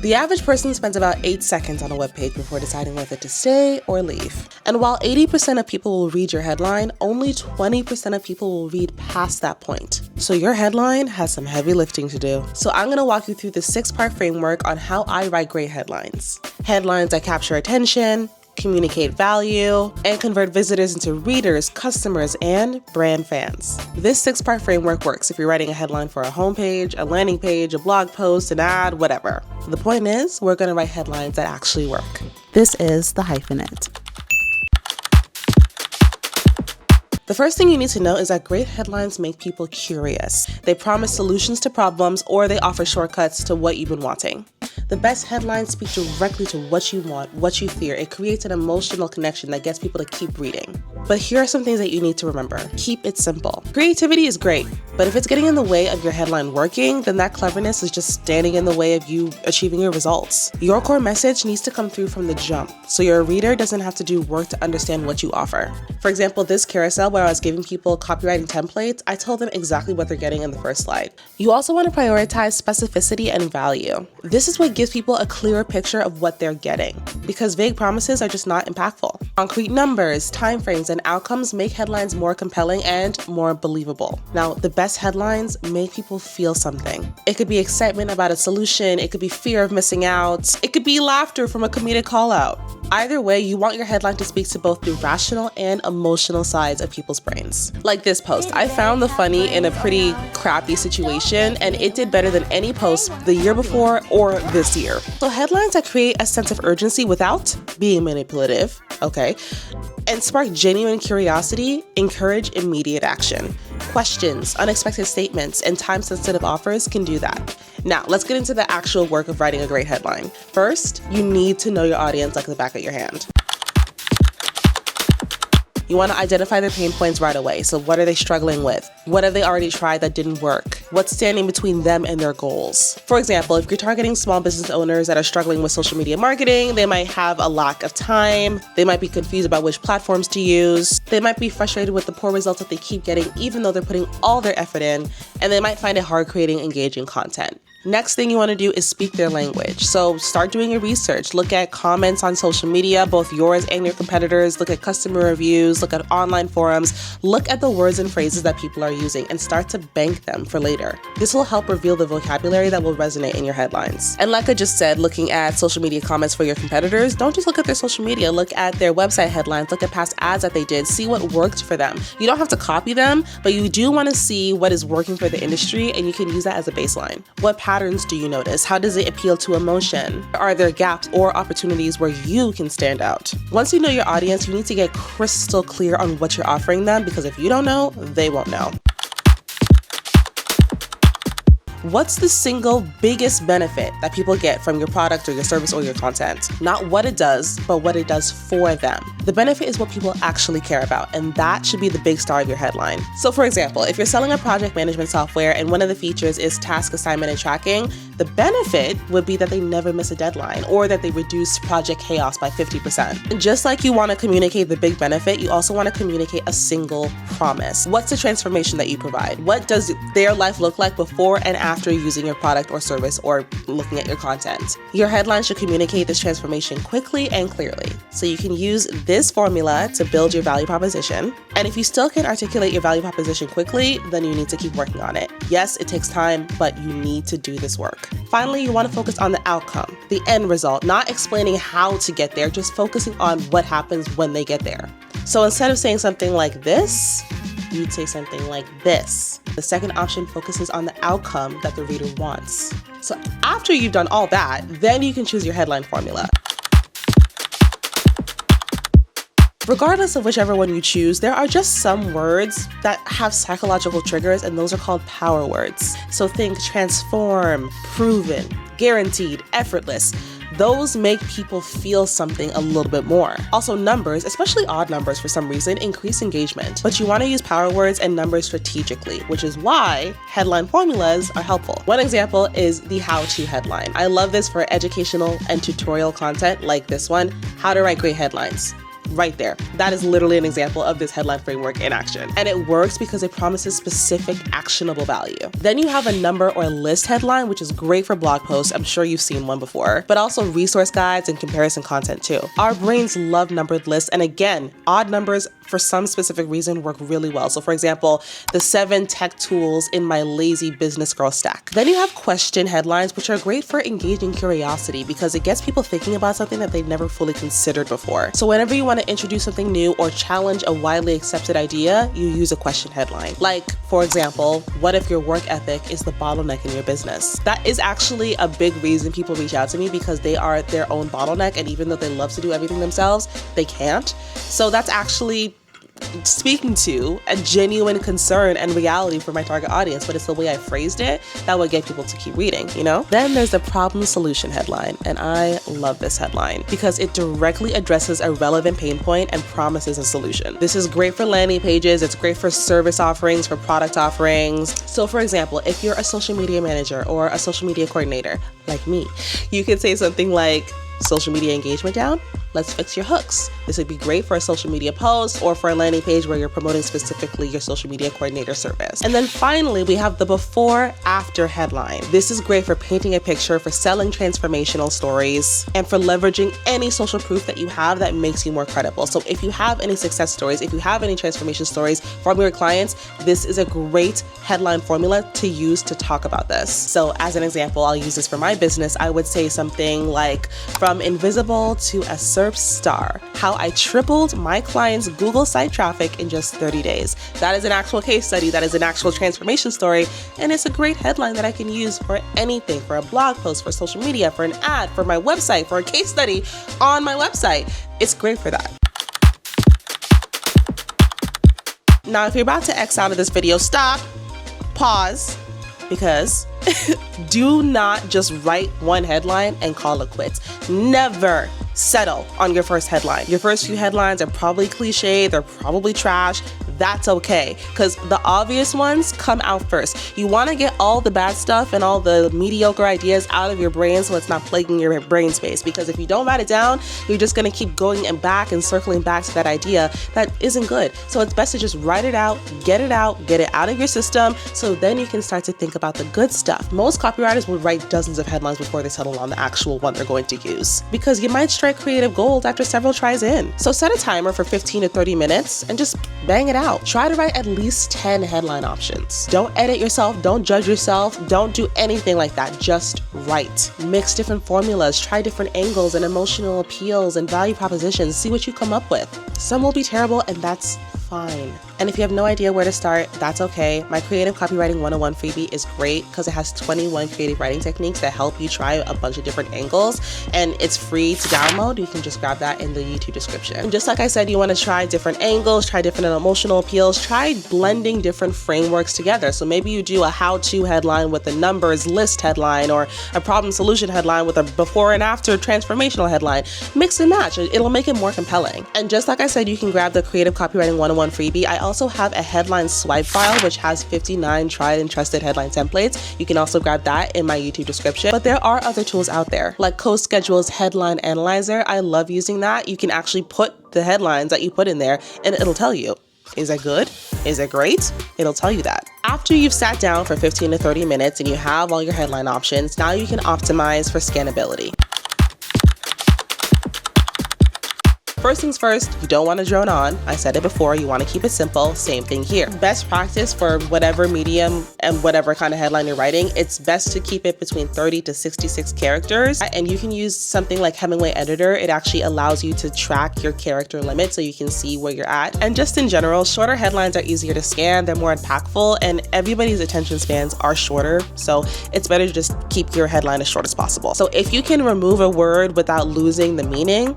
The average person spends about 8 seconds on a web page before deciding whether to stay or leave. And while 80% of people will read your headline, only 20% of people will read past that point. So your headline has some heavy lifting to do. So I'm gonna walk you through the 6-part framework on how I write great headlines. Headlines that capture attention, communicate value, and convert visitors into readers, customers, and brand fans. This 6-part framework works if you're writing a headline for a homepage, a landing page, a blog post, an ad, whatever. The point is, we're gonna write headlines that actually work. This is the Hyphenate. The first thing you need to know is that great headlines make people curious. They promise solutions to problems, or they offer shortcuts to what you've been wanting. The best headlines speak directly to what you want, what you fear. It creates an emotional connection that gets people to keep reading. But here are some things that you need to remember. Keep it simple. Creativity is great, but if it's getting in the way of your headline working, then that cleverness is just standing in the way of you achieving your results. Your core message needs to come through from the jump, so your reader doesn't have to do work to understand what you offer. For example, this carousel where I was giving people copywriting templates, I told them exactly what they're getting in the first slide. You also want to prioritize specificity and value. This is what gives people a clearer picture of what they're getting, because vague promises are just not impactful. Concrete numbers, timeframes, and outcomes make headlines more compelling and more believable. Now, the best headlines make people feel something. It could be excitement about a solution, it could be fear of missing out, it could be laughter from a comedic call out. Either way, you want your headline to speak to both the rational and emotional sides of people's brains. Like this post, I found the funny in a pretty crappy situation, and it did better than any post the year before or this year. So headlines that create a sense of urgency without being manipulative, and spark genuine curiosity, encourage immediate action. Questions, unexpected statements, and time-sensitive offers can do that. Now, let's get into the actual work of writing a great headline. First, you need to know your audience like the back of your hand. You want to identify their pain points right away. So what are they struggling with? What have they already tried that didn't work? What's standing between them and their goals? For example, if you're targeting small business owners that are struggling with social media marketing, they might have a lack of time. They might be confused about which platforms to use. They might be frustrated with the poor results that they keep getting, even though they're putting all their effort in, and they might find it hard creating engaging content. Next thing you want to do is speak their language. So start doing your research. Look at comments on social media, both yours and your competitors. Look at customer reviews, look at online forums. Look at the words and phrases that people are using and start to bank them for later. This will help reveal the vocabulary that will resonate in your headlines. And like I just said, looking at social media comments for your competitors, don't just look at their social media, look at their website headlines, look at past ads that they did, see what worked for them. You don't have to copy them, but you do want to see what is working for the industry, and you can use that as a baseline. What patterns do you notice? How does it appeal to emotion? Are there gaps or opportunities where you can stand out? Once you know your audience, you need to get crystal clear on what you're offering them, because if you don't know, they won't know. What's the single biggest benefit that people get from your product or your service or your content? Not what it does, but what it does for them. The benefit is what people actually care about, and that should be the big star of your headline. So for example, if you're selling a project management software and one of the features is task assignment and tracking, the benefit would be that they never miss a deadline, or that they reduce project chaos by 50%. And just like you want to communicate the big benefit, you also want to communicate a single promise. What's the transformation that you provide? What does their life look like before and after using your product or service or looking at your content? Your headline should communicate this transformation quickly and clearly. So you can use this formula to build your value proposition. And if you still can't articulate your value proposition quickly, then you need to keep working on it. Yes, it takes time, but you need to do this work. Finally, you want to focus on the outcome, the end result, not explaining how to get there, just focusing on what happens when they get there. So instead of saying something like this, you'd say something like this. The second option focuses on the outcome that the reader wants. So after you've done all that, then you can choose your headline formula. Regardless of whichever one you choose, there are just some words that have psychological triggers, and those are called power words. So think transform, proven, guaranteed, effortless. Those make people feel something a little bit more. Also, numbers, especially odd numbers for some reason, increase engagement. But you want to use power words and numbers strategically, which is why headline formulas are helpful. One example is the how-to headline. I love this for educational and tutorial content like this one, How to Write Great Headlines. right there. That is literally an example of this headline framework in action. And it works because it promises specific actionable value. Then you have a number or list headline, which is great for blog posts. I'm sure you've seen one before, but also resource guides and comparison content too. Our brains love numbered lists. And again, odd numbers for some specific reason work really well. So for example, the 7 tech tools in my lazy business girl stack. Then you have question headlines, which are great for engaging curiosity because it gets people thinking about something that they've never fully considered before. So whenever you want to introduce something new or challenge a widely accepted idea, you use a question headline. Like, for example, what if your work ethic is the bottleneck in your business? That is actually a big reason people reach out to me because they are their own bottleneck, and even though they love to do everything themselves, they can't. So that's actually speaking to a genuine concern and reality for my target audience, but it's the way I phrased it that would get people to keep reading, you know? Then there's the problem solution headline, and I love this headline because it directly addresses a relevant pain point and promises a solution. This is great for landing pages, it's great for service offerings, for product offerings. So for example, if you're a social media manager or a social media coordinator, like me, you could say something like, social media engagement down? Let's fix your hooks. This would be great for a social media post or for a landing page where you're promoting specifically your social media coordinator service. And then finally, we have the before after headline. This is great for painting a picture, for selling transformational stories, and for leveraging any social proof that you have that makes you more credible. So if you have any success stories, if you have any transformation stories from your clients, this is a great headline formula to use to talk about this. So as an example, I'll use this for my business. I would say something like, from invisible to a SERP star, how I tripled my clients' Google site traffic in just 30 days. That is an actual case study. That is an actual transformation story. And it's a great headline that I can use for anything, for a blog post, for social media, for an ad, for my website, for a case study on my website. It's great for that. Now, if you're about to X out of this video, stop, pause, because do not just write one headline and call it quits. Never settle on your first headline. Your first few headlines are probably cliche, they're probably trash. That's okay, because the obvious ones come out first. You want to get all the bad stuff and all the mediocre ideas out of your brain so it's not plaguing your brain space, because if you don't write it down, you're just going to keep going and back and circling back to that idea that isn't good. So it's best to just write it out, get it out of your system, so then you can start to think about the good stuff. Most copywriters will write dozens of headlines before they settle on the actual one they're going to use, because you might strike creative gold after several tries in. So set a timer for 15 to 30 minutes and just bang it out. Try to write at least 10 headline options. Don't edit yourself, don't judge yourself, don't do anything like that. Just write. Mix different formulas, try different angles and emotional appeals and value propositions. See what you come up with. Some will be terrible, and that's fine. And if you have no idea where to start, that's okay. My Creative Copywriting 101 freebie is great because it has 21 creative writing techniques that help you try a bunch of different angles, and it's free to download. You can just grab that in the YouTube description. And just like I said, you want to try different angles, try different emotional appeals, try blending different frameworks together. So maybe you do a how-to headline with a numbers list headline, or a problem solution headline with a before and after transformational headline. Mix and match. It'll make it more compelling. And just like I said, you can grab the Creative Copywriting 101 freebie. I also have a headline swipe file which has 59 tried and trusted headline templates. You can also grab that in my YouTube description. But there are other tools out there, like CoSchedule's Headline Analyzer. I love using that. You can actually put the headlines that you put in there and it'll tell you, is it good? Is it great? It'll tell you that. After you've sat down for 15 to 30 minutes and you have all your headline options, now you can optimize for scannability. First things first, you don't want to drone on. I said it before, you want to keep it simple. Same thing here. Best practice for whatever medium and whatever kind of headline you're writing, it's best to keep it between 30 to 66 characters. And you can use something like Hemingway Editor. It actually allows you to track your character limit so you can see where you're at. And just in general, shorter headlines are easier to scan, they're more impactful, and everybody's attention spans are shorter. So it's better to just keep your headline as short as possible. So if you can remove a word without losing the meaning,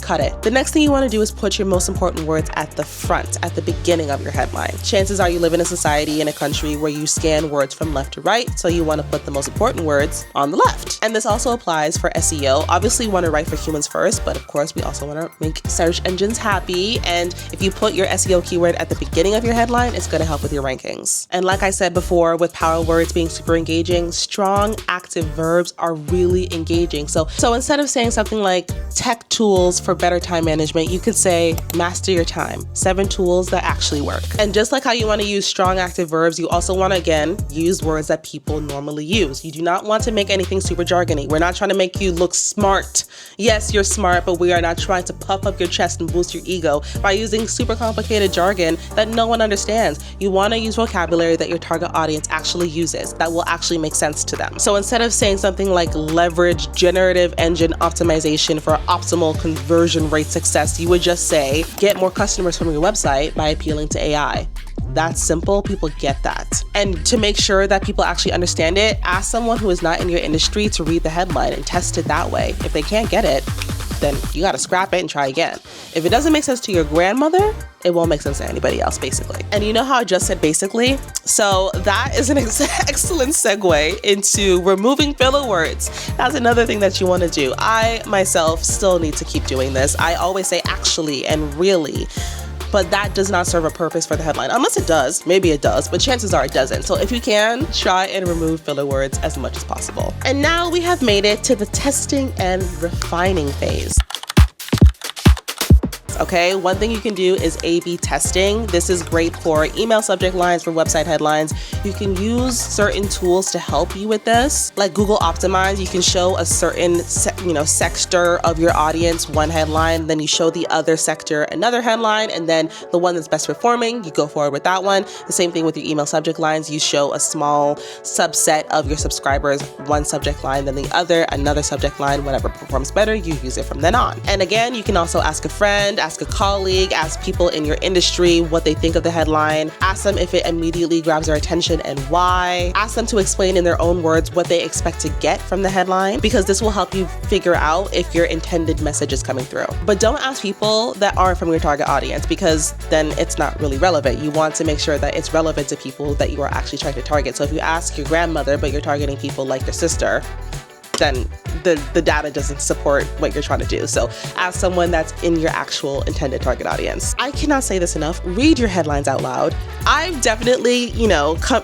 cut it. The next thing you want to do is put your most important words at the front, at the beginning of your headline. Chances are you live in a society, in a country where you scan words from left to right, so you want to put the most important words on the left. And this also applies for SEO. Obviously, you want to write for humans first, but of course, we also want to make search engines happy. And if you put your SEO keyword at the beginning of your headline, it's going to help with your rankings. And like I said before, with power words being super engaging, strong active verbs are really engaging. So instead of saying something like tech tools for for better time management, you could say, master your time, 7 tools that actually work. And just like how you want to use strong active verbs, you also want to, again, use words that people normally use. You do not want to make anything super jargony. We're not trying to make you look smart. Yes, you're smart, but we are not trying to puff up your chest and boost your ego by using super complicated jargon that no one understands. You want to use vocabulary that your target audience actually uses, that will actually make sense to them. So instead of saying something like leverage generative engine optimization for optimal conversion rate success, you would just say, get more customers from your website by appealing to AI. That's simple. People get that. And to make sure that people actually understand it, ask someone who is not in your industry to read the headline and test it that way. If they can't get it, then you got to scrap it and try again. If it doesn't make sense to your grandmother, it won't make sense to anybody else, basically. And you know how I just said basically? So that is an excellent segue into removing filler words. That's another thing that you want to do. I myself still need to keep doing this. I always say actually and really, but that does not serve a purpose for the headline. Unless it does, maybe it does, but chances are it doesn't. So if you can, try and remove filler words as much as possible. And now we have made it to the testing and refining phase. Okay, one thing you can do is A/B testing. This is great for email subject lines, for website headlines. You can use certain tools to help you with this, like Google Optimize. You can show a certain sector of your audience one headline, then you show the other sector another headline, and then the one that's best performing, you go forward with that one. The same thing with your email subject lines. You show a small subset of your subscribers one subject line, then the other another subject line. Whatever performs better, you use it from then on. And again, you can also ask a friend, ask a colleague, ask people in your industry what they think of the headline. Ask them if it immediately grabs their attention and why. Ask them to explain in their own words what they expect to get from the headline, because this will help you figure out if your intended message is coming through. But don't ask people that aren't from your target audience, because then it's not really relevant. You want to make sure that it's relevant to people that you are actually trying to target. So if you ask your grandmother, but you're targeting people like your sister, then the data doesn't support what you're trying to do. So ask someone that's in your actual intended target audience. I cannot say this enough. Read your headlines out loud. I've definitely,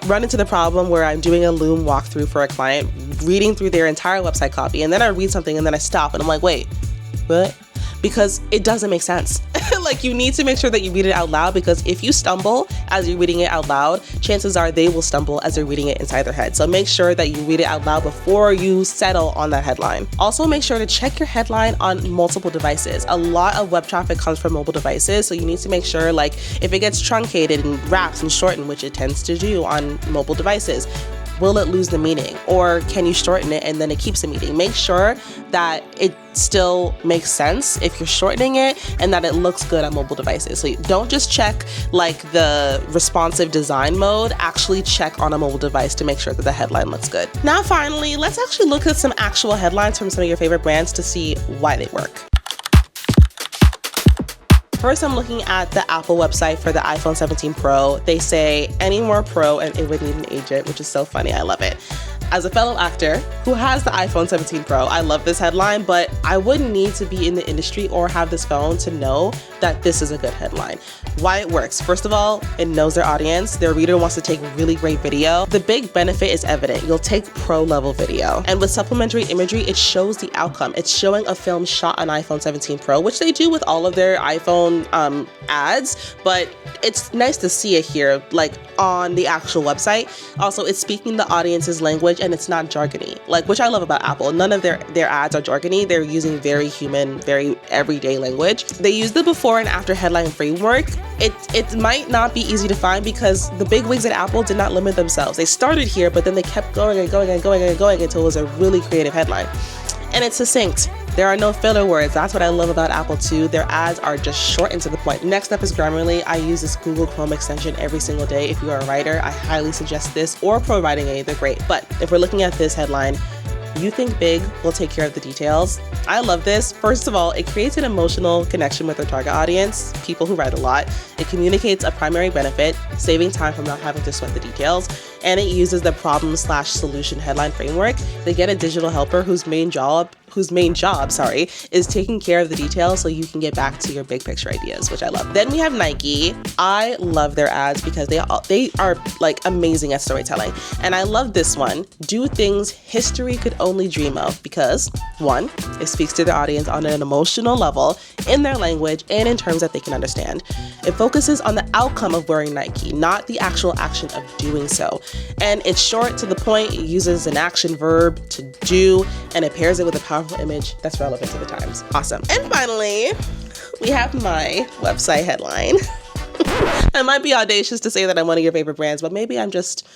run into the problem where I'm doing a Loom walkthrough for a client, reading through their entire website copy, and then I read something and then I stop and I'm like, wait, what? Because it doesn't make sense. Like, you need to make sure that you read it out loud, because if you stumble as you're reading it out loud, chances are they will stumble as they're reading it inside their head. So make sure that you read it out loud before you settle on that headline. Also, make sure to check your headline on multiple devices. A lot of web traffic comes from mobile devices, so you need to make sure, like, if it gets truncated and wrapped and shortened, which it tends to do on mobile devices, will it lose the meaning? Or can you shorten it and then it keeps the meaning? Make sure that it still makes sense if you're shortening it and that it looks good on mobile devices. So don't just check like the responsive design mode, actually check on a mobile device to make sure that the headline looks good. Now finally, let's actually look at some actual headlines from some of your favorite brands to see why they work. First, I'm looking at the Apple website for the iPhone 17 Pro. They say, any more pro and it would need an agent, which is so funny. I love it. As a fellow actor who has the iPhone 17 Pro, I love this headline, but I wouldn't need to be in the industry or have this phone to know that this is a good headline. Why it works. First of all, it knows their audience. Their reader wants to take really great video. The big benefit is evident. You'll take pro level video. And with supplementary imagery, it shows the outcome. It's showing a film shot on iPhone 17 Pro, which they do with all of their iPhone ads, but it's nice to see it here, like on the actual website. Also, it's speaking the audience's language and it's not jargony, which I love about Apple. None of their ads are jargony. They're using very human, very everyday language. They use the before and after headline framework. It might not be easy to find because the big wigs at Apple did not limit themselves. They started here, but then they kept going and going and going and going until it was a really creative headline. And it's succinct. There are no filler words. That's what I love about Apple too. Their ads are just short and to the point. Next up is Grammarly. I use this Google Chrome extension every single day. If you are a writer, I highly suggest this, or pro writing aid, they're great. But if we're looking at this headline, you think big, we'll take care of the details. I love this. First of all, it creates an emotional connection with their target audience, people who write a lot. It communicates a primary benefit, saving time from not having to sweat the details. and it uses the problem/solution headline framework. They get a digital helper whose main job is taking care of the details so you can get back to your big picture ideas, which I love. Then we have Nike. I love their ads because they are like amazing at storytelling. And I love this one, do things history could only dream of, because one, it speaks to their audience on an emotional level, in their language, and in terms that they can understand. It focuses on the outcome of wearing Nike, not the actual action of doing so. And it's short to the point, it uses an action verb to do, and it pairs it with a powerful image that's relevant to the times. Awesome. And finally, we have my website headline. I might be audacious to say that I'm one of your favorite brands, but maybe I'm just,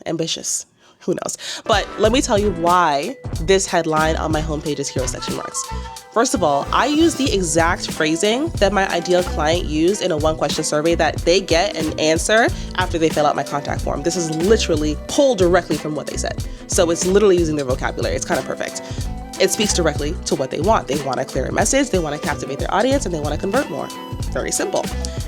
ambitious. Who knows? But let me tell you why this headline on my homepage's hero section works. First of all, I use the exact phrasing that my ideal client used in a one-question survey that they get an answer after they fill out my contact form. This is literally pulled directly from what they said. So it's literally using their vocabulary. It's kind of perfect. It speaks directly to what they want. They want a clearer message, they want to captivate their audience, and they want to convert more. Very simple.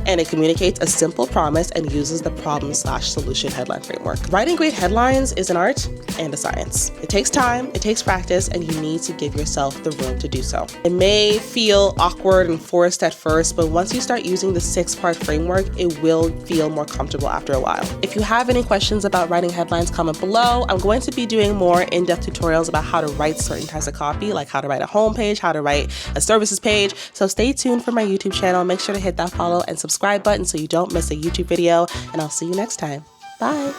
And it communicates a simple promise and uses the problem/solution headline framework. Writing great headlines is an art and a science. It takes time, it takes practice, and you need to give yourself the room to do so. It may feel awkward and forced at first, but once you start using the 6-part framework, it will feel more comfortable after a while. If you have any questions about writing headlines, comment below. I'm going to be doing more in-depth tutorials about how to write certain types of copy, like how to write a homepage, how to write a services page. So stay tuned for my YouTube channel. Make sure to hit that follow and subscribe button so you don't miss a YouTube video, and I'll see you next time. Bye.